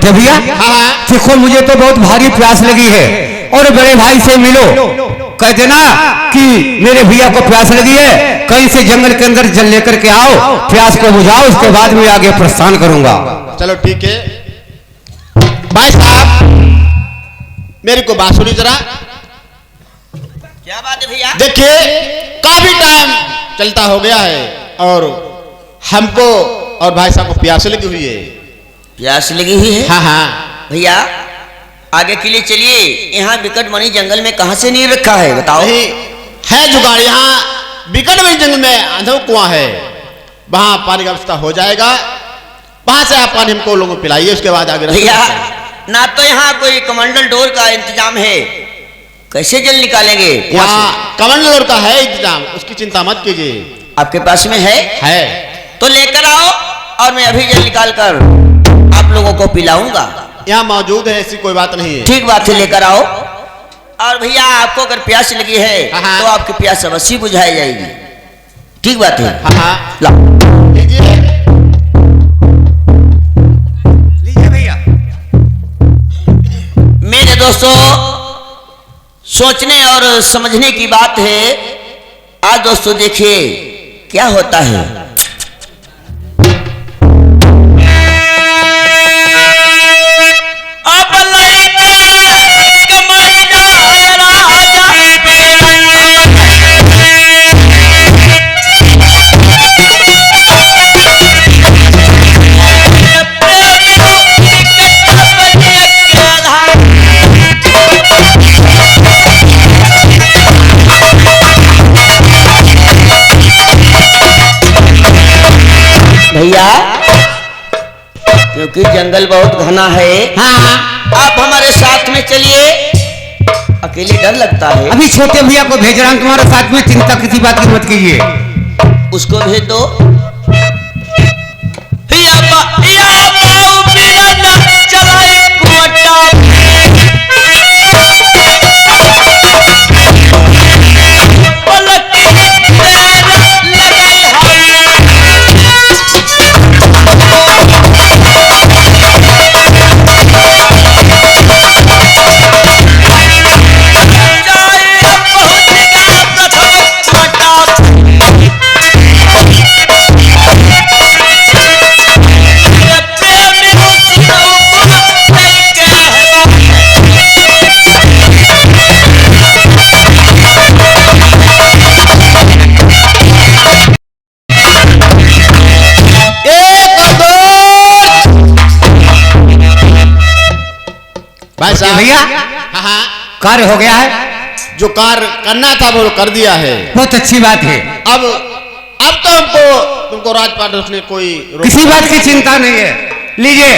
छोटे भैया देखो मुझे तो बहुत भारी प्यास लगी है और बड़े भाई से मिलो, कह देना कि मेरे भैया को प्यास लगी है, कहीं से जंगल के अंदर जल लेकर के आओ, प्यास को बुझाओ, उसके बाद मैं आगे प्रस्थान करूंगा। चलो ठीक है भाई साहब, मेरी को बात सुनी जरा। क्या बात है भैया? देखिए काफी टाइम चलता हो गया है और हमको और भाई साहब को प्यास लगी हुई है। प्यास लगी हुई है? हाँ हाँ भैया आगे के लिए चलिए, यहाँ विकट मणि जंगल में कहाँ से नींव रखा है बताओ? नहीं है जुगाड़, यहाँ विकट मणि जंगल में अंधो कुआं है, वहां पानी का व्यवस्था हो जाएगा, वहां से आप पानी हमको लोगों को पिलाइए, उसके बाद आगे। भैया ना तो यहाँ कोई कमंडल डोर का इंतजाम है, कैसे जल निकालेंगे? यहाँ कमंडल डोर का है इंतजाम, उसकी चिंता मत कीजिए। आपके पास में है? तो लेकर आओ और मैं अभी जल निकाल कर आप लोगों को पिलाऊंगा। यहाँ मौजूद है, ऐसी कोई बात नहीं है। ठीक बात है, लेकर आओ। और भैया आपको अगर प्यास लगी है तो आपकी प्यास अवश्य बुझाई जाएगी। ठीक बात है? हाँ ला लीजिए भैया। मेरे दोस्तों सोचने और समझने की बात है। आज दोस्तों देखिए क्या होता है। भैया क्योंकि जंगल बहुत घना है, आप हमारे साथ में चलिए, अकेले डर लगता है। अभी छोटे भैया को भेज रहा हूं तुम्हारे साथ में, चिंता किसी बात की मत कीजिए। उसको भेज दो। भाई साहब भैया हाँ कार्य हो गया है, जो कार्य करना था वो कर दिया है। बहुत अच्छी बात है। अब तो हमको तुमको राजपाट उसने कोई किसी बात की चिंता नहीं है। लीजिए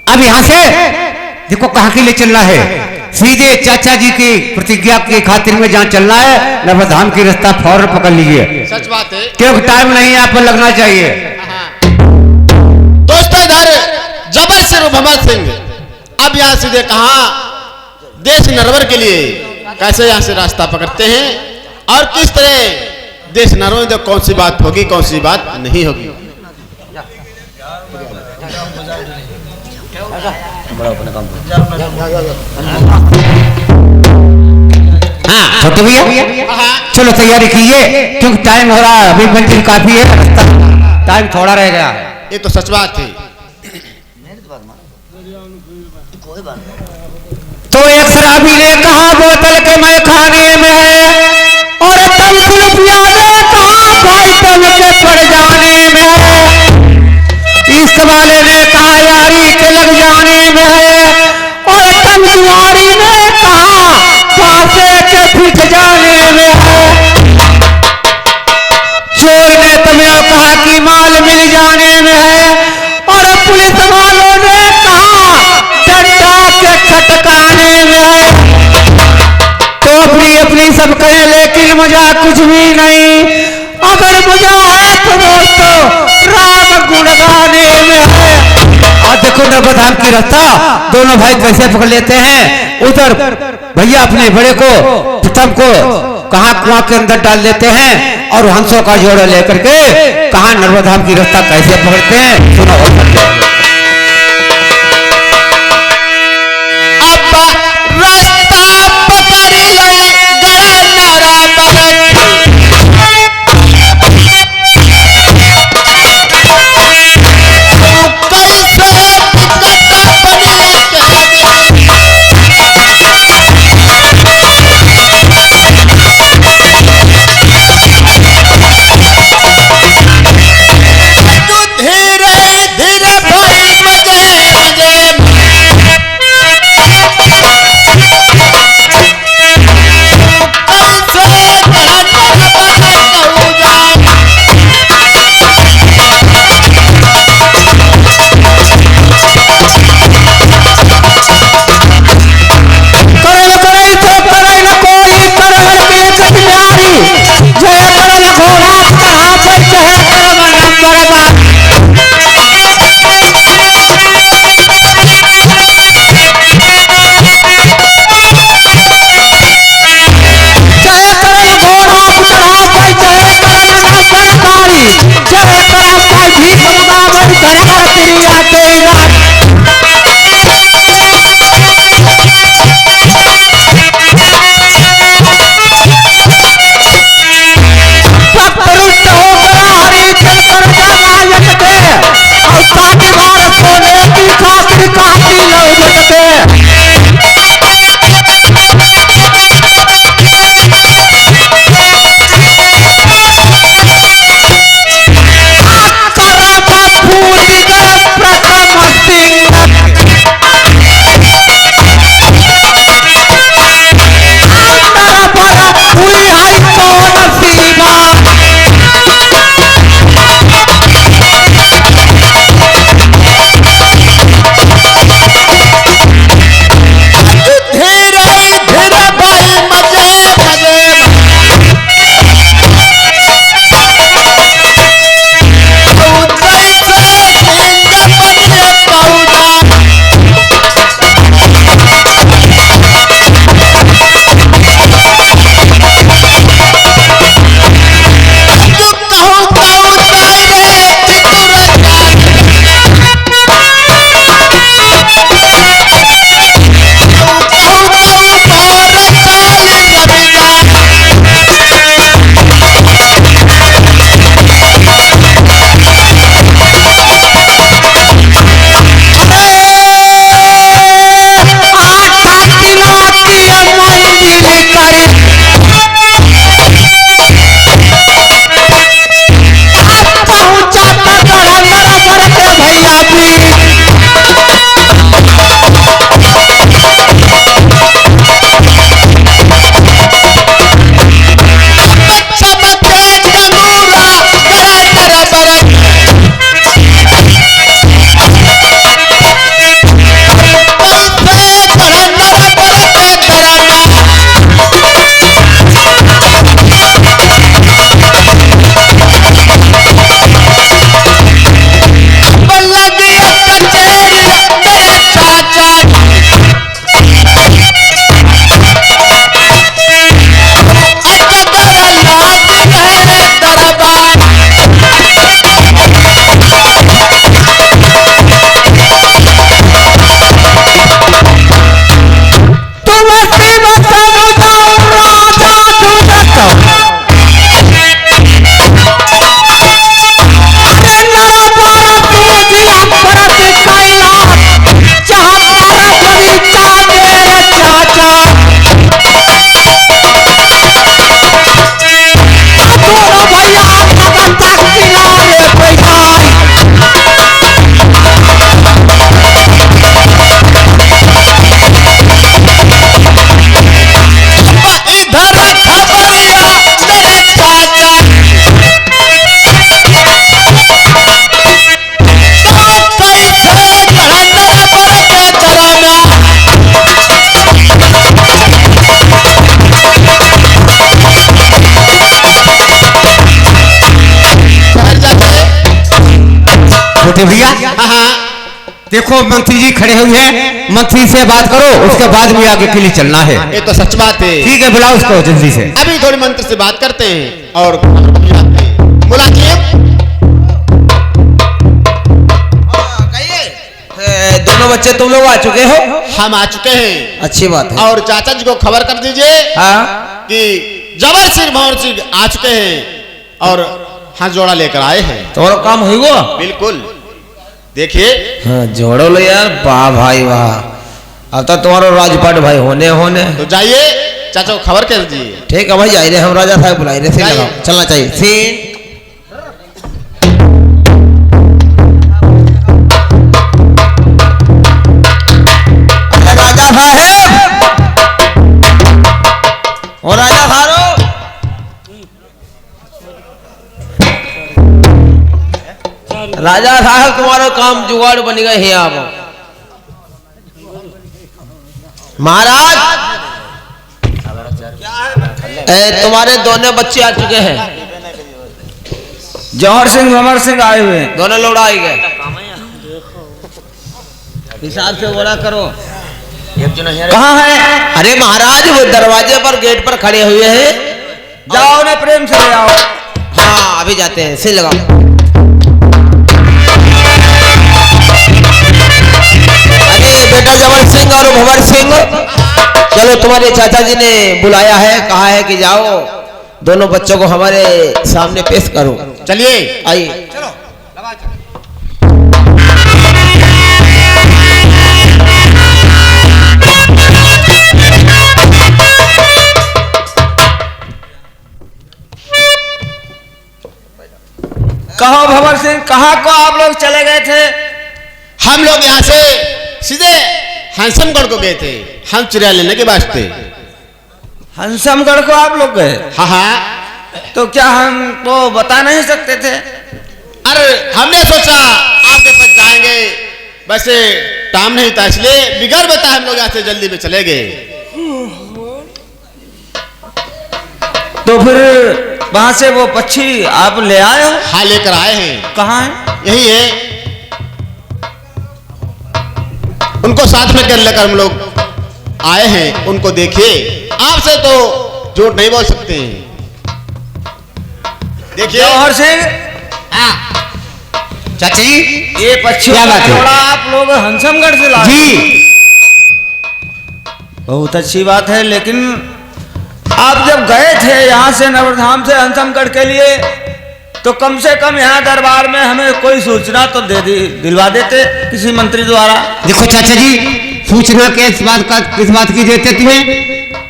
अब यहाँ से देखो कहाँ के लिए चलना है, सीधे चाचा जी की प्रतिज्ञा की खातिर में जहाँ चलना है नर्मधाम की रास्ता फौरन पकड़ लीजिए। सच बात है, क्योंकि टाइम नहीं यहाँ पर लगना चाहिए। दोस्तों इधर जबर सिंह भमर सिंह अब यहाँ सीधे कहा देश नरवर के लिए कैसे यहाँ से रास्ता पकड़ते हैं और किस तरह देश नरवर में कौन सी बात होगी कौन सी बात नहीं होगी। हाँ छोटे भैया चलो तैयारी कीजिए, क्योंकि टाइम हो रहा है, अभी मंजिल काफी है, टाइम थोड़ा रह गया। ये तो सच बात है। तो एक शराबी ने कहा बोतल के मैं खाने में है, और तमकुल पिया ने कहा भाई तल के पड़ जाने में है, इस वाले ने कहा यारी के लग जाने में है, और तमकुआरी ने कहा पासे के फिट जाने में है, चोर ने तुम्हें कहा कि माल मिल जाने में है, और पुलिस वालों ने कहा डंडा के खटकाने में है। तो अपनी अपनी सब कहे लेकिन मुझे कुछ भी नहीं, अगर मुझे है तो दोस्तों राम गुण गाने में है। और देखो नर्मधाम की रास्ता दोनों भाई कैसे पकड़ लेते हैं। उधर भैया अपने बड़े को प्रथम को कहा कुआं के अंदर डाल देते हैं, और हंसों का जोड़ा लेकर के कहा नर्मधाम की रास्ता कैसे पकड़ते हैं। सुनो भैया हाँ हाँ देखो मंत्री जी खड़े हुए हैं, मंत्री से बात करो, उसके बाद भी आगे के लिए चलना है। ये तो सच बात है। ठीक है, बुलाओ उसको जल्दी से। अभी थोड़ी मंत्री से बात करते हैं और मुलाजिम दोनों बच्चे तुम लोग आ चुके हो? हम आ चुके हैं। अच्छी बात है। और चाचा जी को खबर कर दीजिए हाँ कि जबर सिंह भंवर सिंह आ चुके हैं और हाथ जोड़ा लेकर आए हैं। तुम्हारा काम हुआ? बिल्कुल देखिए। हाँ जोड़ो लो यार, वाह भाई वाह, अब तो तुम्हारा राजपाट भाई होने होने। तो जाइए चाचा को खबर कर दीजिए। ठीक है भाई, जाए रहे हम राजा साहब बुलाए रहे, सीन लगाओ, चलना चाहिए सीन। राजा साहब और राजा साहब राजा साहब तुम्हारा काम जुगाड़ बन गए हैं आप महाराज। तुम्हारे दोनों बच्चे आ चुके हैं, जौहर सिंह भंवर सिंह आए हुए हैं। दोनों लोग आ गए। हिसाब से बोला करो। कहाँ है? अरे महाराज वो दरवाजे पर गेट पर खड़े हुए हैं। जाओ ना प्रेम से ले आओ। हाँ अभी जाते हैं, सिल लगाओ। अरे बेटा जबर सिंह और भंवर सिंह, चलो तुम्हारे चाचा जी ने बुलाया है, कहा है कि जाओ दोनों बच्चों को हमारे सामने पेश करो। चलिए आइए। कहो भंवर सिंह, कहाँ को आप लोग चले गए थे? हम लोग यहाँ से सीधे हंसमगढ़ को गए थे, हम चिड़िया लेने के वास्ते। हंसमगढ़ को आप लोग गए? हाँ हाँ। तो क्या हम तो बता नहीं सकते थे? अरे हमने सोचा आपके पास जाएंगे, वैसे टाइम नहीं था इसलिए बिगड़ बता हम लोग यहाँ से जल्दी में चले गए। तो फिर वहां से वो पक्षी आप ले आए हो? हाँ लेकर आए हैं। कहाँ है? यही है, उनको साथ में कर लेकर हम लोग आए हैं। उनको देखिए, आपसे तो झूठ नहीं बोल सकते हैं। देखिए जौहर सिंह, चाची ये पक्षी क्या बात है? आप लोग हंसमगढ़ से लाए? जी बहुत अच्छी बात है, लेकिन आप जब गए थे यहाँ से नवरधाम से हंसमगढ़ के लिए, तो कम से कम यहाँ दरबार में हमें कोई सूचना तो दिलवा देते किसी मंत्री द्वारा। देखो चाचा जी, सूचना किस बात की देते तुम्हें?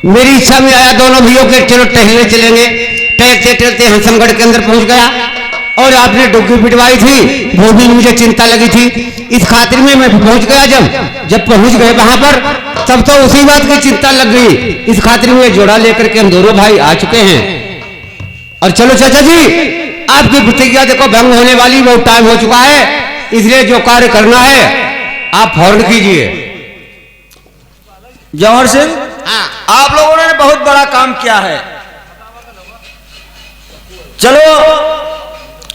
मेरी इच्छा में आया दोनों भैया के चलो टहलने चलेंगे। टहलते टहलते हंसमगढ़ के अंदर पहुंच गया और आपने डुग्गी पिटवाई थी, वो भी मुझे चिंता लगी थी। इस खातिर में मैं पहुंच गया। जब पहुंच गए वहां पर, तब तो उसी बात की चिंता लग गई। इस खातिर में जोड़ा लेकर के हम दोनों भाई आ चुके हैं। और चलो चाचा जी, आपकी प्रतिज्ञा देखो भंग होने वाली, बहुत टाइम हो चुका है, इसलिए जो कार्य करना है आप फौरन कीजिए। जौहर सिंह, आप लोगों ने बहुत बड़ा काम किया है। चलो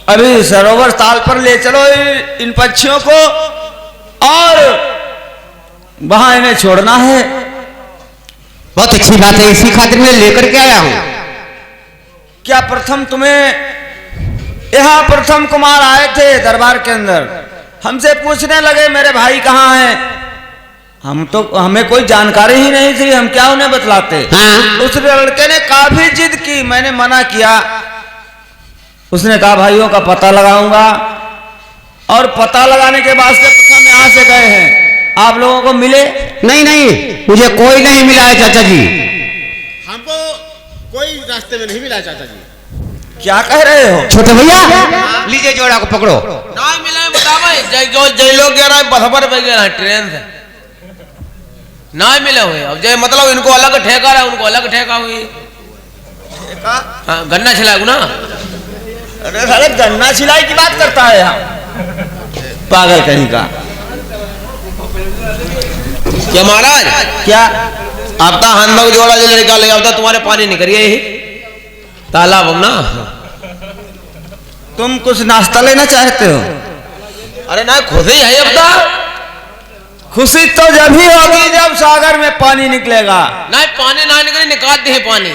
अभी सरोवर ताल पर ले चलो इन पक्षियों को, और वहां इन्हें छोड़ना है। बहुत अच्छी बात है, इसी खातिर मैं लेकर के आया हूं। क्या प्रथम तुम्हें यहाँ प्रथम कुमार आए थे दरबार के अंदर, हमसे पूछने लगे मेरे भाई कहाँ हैं? हमें कोई जानकारी ही नहीं थी, हम क्या उन्हें बतलाते? उस लड़के ने काफी जिद की, मैंने मना किया। उसने कहा भाइयों का पता लगाऊंगा, और पता लगाने के बाद से प्रथम यहाँ से गए हैं। आप लोगों को मिले? नहीं, मुझे कोई नहीं मिला है चाचा जी। हमको कोई रास्ते में नहीं मिला चाचा जी। क्या कह रहे हो? छोटे भैया लीजिए जोड़ा को पकड़ो। ना मिले बताओ, जय लोग गया रहा बसपर पे गया ट्रेन से, ना मिले हुए। अब जय मतलब इनको अलग ठेका रहा, उनको अलग ठेका हुई। हाँ गन्ना छिलाऊ ना। अरे साले गन्ना सिलाई की बात करता है यहाँ, पागल कहीं का। क्या महाराज? क्या अब तो हम लोग जोड़ा जो लड़का ले, अब तो तुम्हारे पानी निकल गया ही तालाब ना। तुम कुछ नाश्ता लेना चाहते हो? अरे ना खुशी है अब तो। खुशी तो जब ही होगी जब सागर में पानी निकलेगा। ना पानी ना निकले निकालते हैं पानी।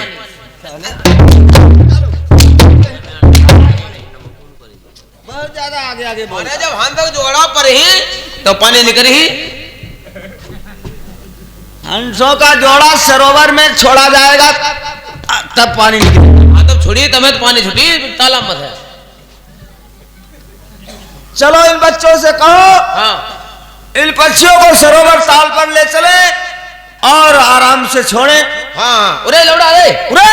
बहुत ज्यादा आगे आगे बोल। अरे जब हम तक जोड़ा पर ही तो पानी निकल ही। हंसों का जोड़ा सरोवर में छोड़ा जाएगा तब पानी निकलेगा। हाँ तब छोड़िए तब तो पानी छुटी तालाब मत है। चलो इन बच्चों से कहो हाँ इन पक्षियों को सरोवर ताल पर ले चले और आराम से छोड़े। हाँ उरे लौड़ा रे उरे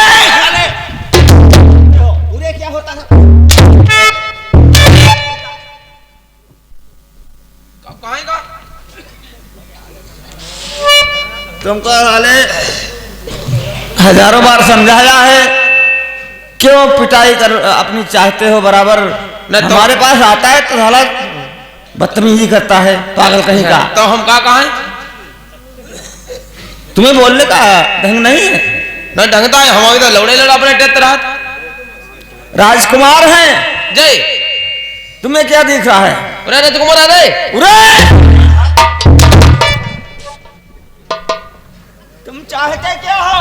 उरे क्या होता है? कहाँ का तुमको साले हजारों बार समझाया है, क्यों पिटाई कर अपनी चाहते हो बराबर? न तो- हमारे पास आता है तो साला बदतमीजी करता है, पागल कहीं का। तो हम कहाँ है? तुम्हें बोलने का ढंग नहीं है। न ढंगता है हमारे तो लौड़े लड़ा अपने टेत रात। राजकुमार हैं, जय तुम्हें क्या दिख रहा है? उरे राजकुमार आ रे उरे तुम चाहते क्या हो?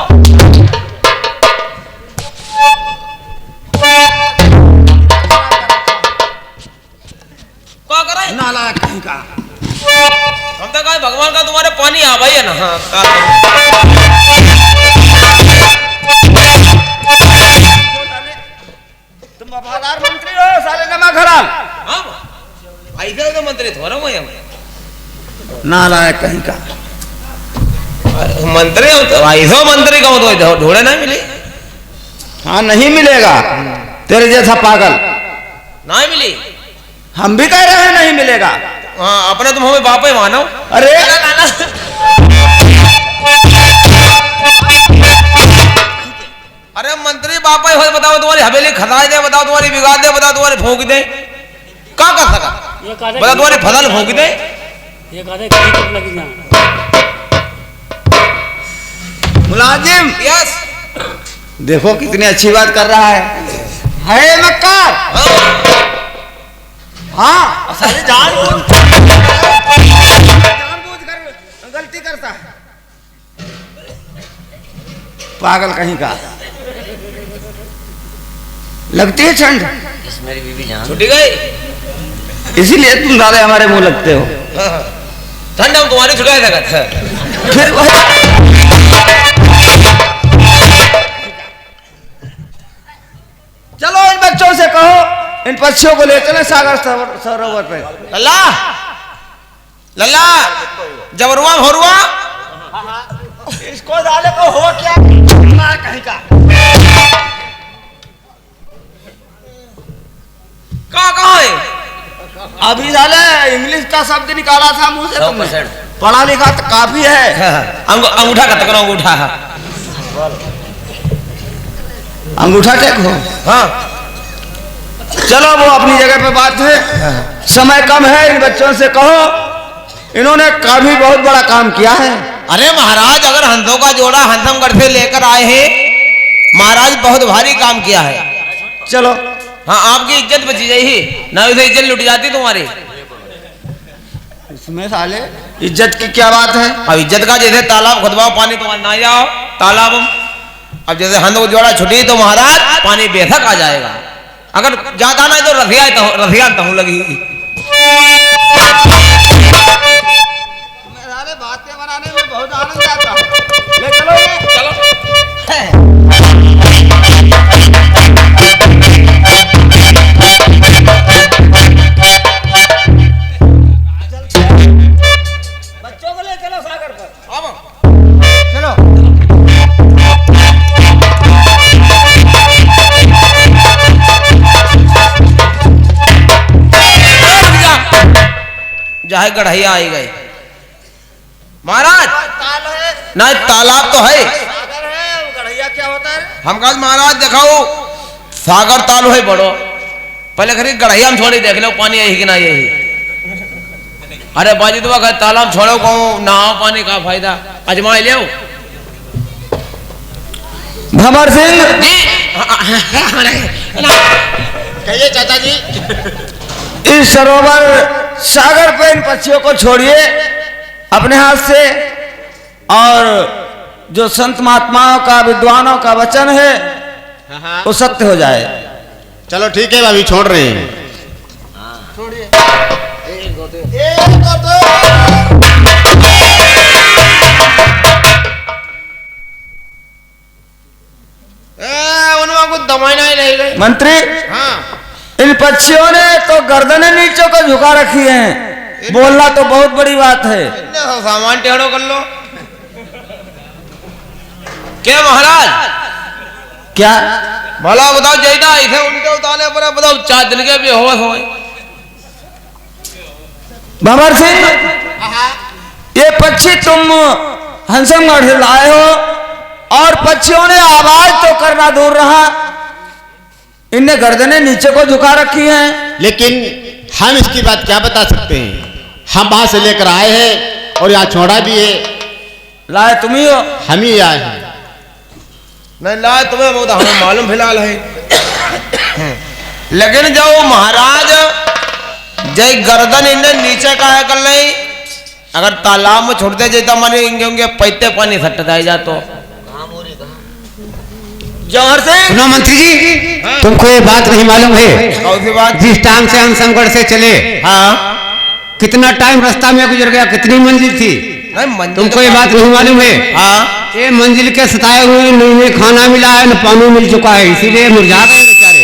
क्या करे? नाला कहीं का। हम तो कहा भगवान का तुम्हारे पानी आ भाई है ना। हाँ तुम वफादार मंत्री हो साले नमक हराम। ऐसे तो मंत्री थोड़ा मैं नालायक कहीं का। मंत्री हो तो ऐसा मंत्री का हो तो ढोड़े नहीं मिली। हाँ नहीं मिलेगा तेरे जैसा पागल। नहीं मिली। हम भी कह रहे हैं नहीं मिलेगा। हाँ अपने तुम हमें बाप ही मानो। अरे अरे मंत्री बाप ही हो बताओ तुम्हारी हवेली खसाए दे, बताओ तुम्हारी बिगाड़ दे, बताओ तुम्हारी फूंक दे, क्या कर सका? बताओ तुम्हारी फसल फूंक दे। मुलाजिम यस देखो कितनी अच्छी बात कर रहा है मक्कार। हाँ साले जानबूझ कर गलती करता है, पागल कहीं का। लगती है ठंड मेरी बीवी जान छुट्टी गई। इसीलिए तुम साले हमारे मुंह लगते हो। ठंड हम तुम्हारी छुटाई था। फिर वही चलो इन बच्चों से कहो इन पक्षियों को ले चले सागर सरोवर पे। लल्ला लल्ला जबरुआ होरुआ इसको डाले को हो क्या कहीं का। कहाँ है? अभी डाले इंग्लिश का शब्द निकाला था मुंह से तुमने। 100% पढ़ा लिखा तो काफी है। अंगूठा का तकना अंगूठा। अंगूठा टेक हो। हाँ चलो वो अपनी जगह पे बात है, समय कम है। इन बच्चों से कहो इन्होंने काफी बहुत बड़ा काम किया है। अरे महाराज अगर हंसों का जोड़ा हंसमगढ़ से लेकर आए हैं, महाराज बहुत भारी काम किया है। चलो हाँ आपकी इज्जत बची जाएगी, ना उसे इज्जत लुट जाती तुम्हारी। इसमें साले इज्जत की क्या बात है? अब इज्जत का जैसे तालाब खुदवाओ पानी तुम्हारा ना जाओ तालाब। अब जैसे हंस को जोड़ा छुटी तो महाराज पानी बेशक आ जाएगा। अगर ज्यादा ना तो रसिया तहु लगी। साले बातें बनाने में बहुत आनंद आता है। ले चलो ये। चलो बच्चों को ले चलो सागर पर। अब चलो जहाँ गढ़ैया आई गई महाराज। ताल है ना तालाब तो है। सागर है, गढ़ैया क्या होता है? हम कहा महाराज दिखाओ सागर तालु है बड़ो। पहले खरी गढ़ैया में छोड़ी देख लो पानी यही कि ना यही। अरे बाजी तो कहे तालाब छोड़ो कहूँ ना पानी का फायदा अजमा ले भंवर सिंह जी। कहिए चाचा जी। इस सरोवर सागर पे इन पक्षियों को छोड़िए अपने हाथ से, और जो संत महात्माओं का विद्वानों का वचन है वो सत्य हो जाए। चलो ठीक है, अभी छोड़ रहे हैं। उनमें कुछ दवाई नहीं रही गई। मंत्री, हाँ इन पक्षियों ने तो गर्दनें नीचे को झुका रखी हैं, बोलना तो बहुत बड़ी बात है। इतने सामान टेढ़ो कर लो। क्या महाराज, क्या भला बताओ, जैदा इसे उनके उतारने पर बताओ 4 दिन के बेहोश हो। भंवर सिंह, ये पक्षी तुम हंसमगढ़ से लाए हो, और पक्षियों ने आवाज तो करना दूर रहा, इनने गर्दनें नीचे को झुका रखी हैं। लेकिन हम इसकी बात क्या बता सकते हैं? हम वहां से लेकर आए हैं और यहाँ छोड़ा भी है। लाए तुम ही हो? हम ही आए हैं। नहीं लाए तुम्हें बहुत हमें मालूम फिलहाल है। लेकिन जाओ महाराज, जय गर्दन इन्हें नीचे का है कर नहीं, अगर तालाब में छोड़ते जाता माने इंगे पैते पानी सट जाए तो। जौहर सिंह, सुनो मंत्री जी, तुमको ये बात नहीं मालूम है? कौन सी बात? जिस टाइम से हम समगढ़ से चले, हाँ कितना टाइम रास्ता में गुजर गया, कितनी मंजिल थी, नहीं मंजिल तुमको ये बात नहीं मालूम है? हाँ ये मंजिल के सताए हुए न खाना मिला है न पानी मिल चुका है, इसीलिए मुरझा गए बेचारे।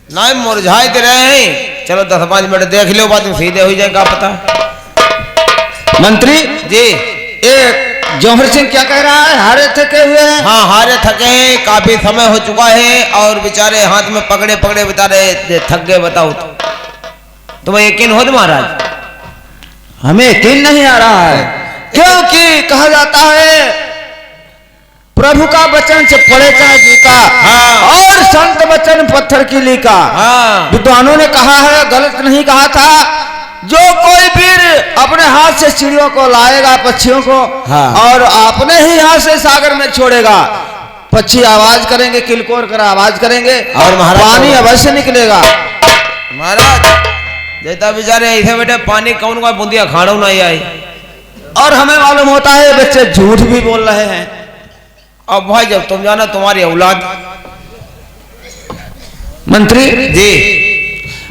नहीं मुरझाए दे रहे हैं। चलो 10-5 मिनट देख लो, बात सीधे हो जाएगा पता। मंत्री जी, ये जौहर सिंह क्या कह रहा है? हारे थके हुए हैं? हाँ हारे थके हैं, काफी समय हो चुका है, और बेचारे हाथ में पकड़े पकड़े बेचारे थक गए। बताओ तुम्हें यकीन हो महाराज? हमें यकीन नहीं आ रहा है, क्योंकि कहा जाता है प्रभु का वचन से पड़े चाहे जी का, हाँ। और संत वचन पत्थर की ली का। हाँ विद्वानों ने कहा है, गलत नहीं कहा था, जो कोई वीर अपने हाथ से चिड़ियों को लाएगा, पक्षियों को, हाँ। और अपने ही हाथ से सागर में छोड़ेगा, पक्षी आवाज करेंगे, किलकोर कर आवाज करेंगे, और महाराज पानी अवश्य निकलेगा। महाराज जैता बेचारे ऐसे बेटे पानी कौन का बूंदिया खाड़ो नहीं आई। और हमें मालूम होता है बच्चे झूठ भी बोल रहे हैं। अब भाई जब तुम जाना तुम्हारी औलाद। मंत्री जी,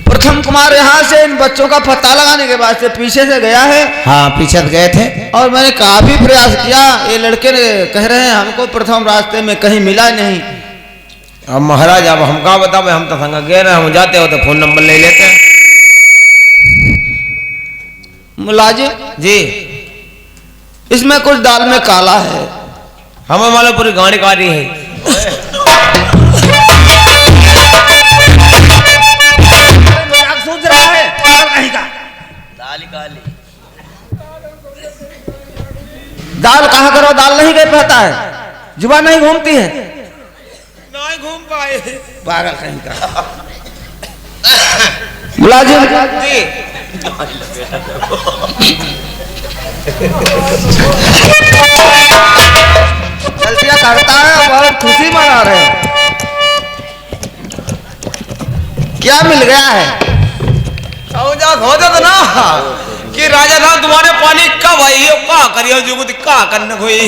प्रथम कुमार यहाँ से इन बच्चों का पता लगाने के बाद से पीछे से गया है, हाँ पीछे गए थे, और मैंने काफी प्रयास किया। ये लड़के ने कह रहे हैं हमको प्रथम रास्ते में कहीं मिला नहीं। अब महाराज अब हम क्या बताओ, हम तो संग गए रहे, हम जाते हो तो फोन नंबर ले लेते हैं। मुलाजिम जी, इसमें कुछ दाल में काला है। हमें मालूम पूरी गाड़ी कारी है। सोच रहा है कहीं का दाल कहा करो, दाल नहीं कह पाता है, जुबान नहीं घूमती है, नहीं घूम पाए। पागल कहीं का। मुलाजिम जी, गलतियां करता है और बहुत खुशी मना रहे हैं। क्या मिल गया है? हो जाता ना कि राजा साहब तुम्हारे पानी कब आई हो, का करियो जुगुत का करने कोई।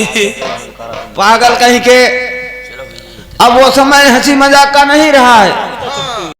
पागल कहीं के, अब वो समय हंसी मजाक का नहीं रहा है।